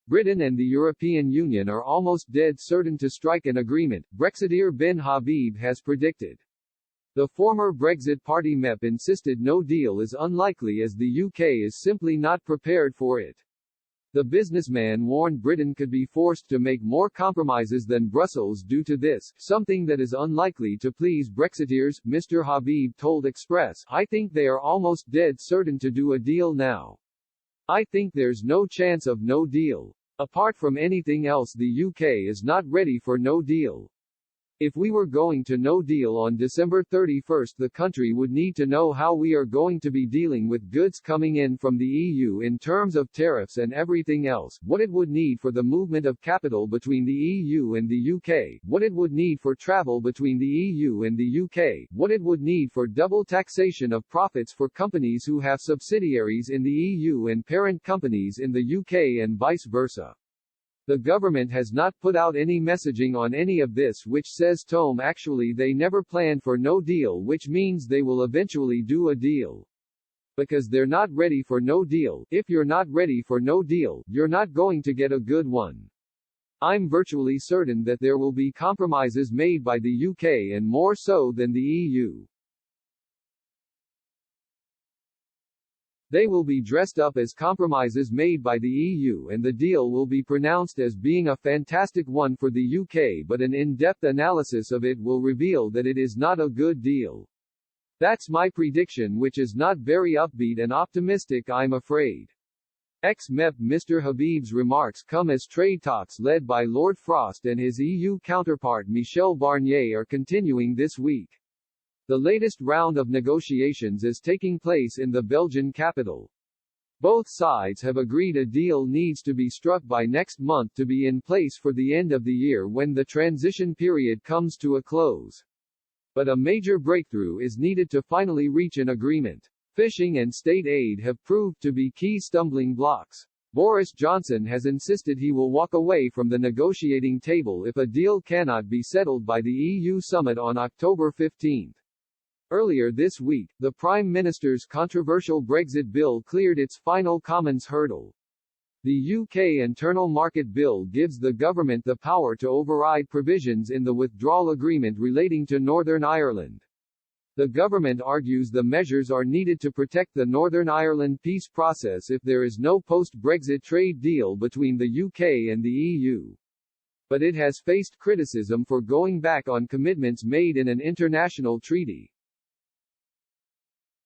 Britain and the European Union are almost dead certain to strike an agreement, Brexiteer bin Habib has predicted. The former Brexit Party MEP insisted no deal is unlikely as the UK is simply not prepared for it. The businessman warned Britain could be forced to make more compromises than Brussels due to this, something that is unlikely to please Brexiteers, Mr. Habib told Express. I think they are almost dead certain to do a deal now. I think there's no chance of no deal. Apart from anything else, the UK is not ready for no deal. If we were going to no deal on December 31, the country would need to know how we are going to be dealing with goods coming in from the EU in terms of tariffs and everything else, what it would need for the movement of capital between the EU and the UK, what it would need for travel between the EU and the UK, what it would need for double taxation of profits for companies who have subsidiaries in the EU and parent companies in the UK and vice versa. The government has not put out any messaging on any of this, which says Tome actually they never planned for no deal, which means they will eventually do a deal. Because they're not ready for no deal. If you're not ready for no deal, you're not going to get a good one. I'm virtually certain that there will be compromises made by the UK and more so than the EU. They will be dressed up as compromises made by the EU and the deal will be pronounced as being a fantastic one for the UK, but an in-depth analysis of it will reveal that it is not a good deal. That's my prediction, which is not very upbeat and optimistic, I'm afraid. Ex-MEP Mr. Habib's remarks come as trade talks led by Lord Frost and his EU counterpart Michel Barnier are continuing this week. The latest round of negotiations is taking place in the Belgian capital. Both sides have agreed a deal needs to be struck by next month to be in place for the end of the year when the transition period comes to a close. But a major breakthrough is needed to finally reach an agreement. Fishing and state aid have proved to be key stumbling blocks. Boris Johnson has insisted he will walk away from the negotiating table if a deal cannot be settled by the EU summit on October 15. Earlier this week, the Prime Minister's controversial Brexit bill cleared its final Commons hurdle. The UK Internal Market Bill gives the government the power to override provisions in the withdrawal agreement relating to Northern Ireland. The government argues the measures are needed to protect the Northern Ireland peace process if there is no post-Brexit trade deal between the UK and the EU. But it has faced criticism for going back on commitments made in an international treaty.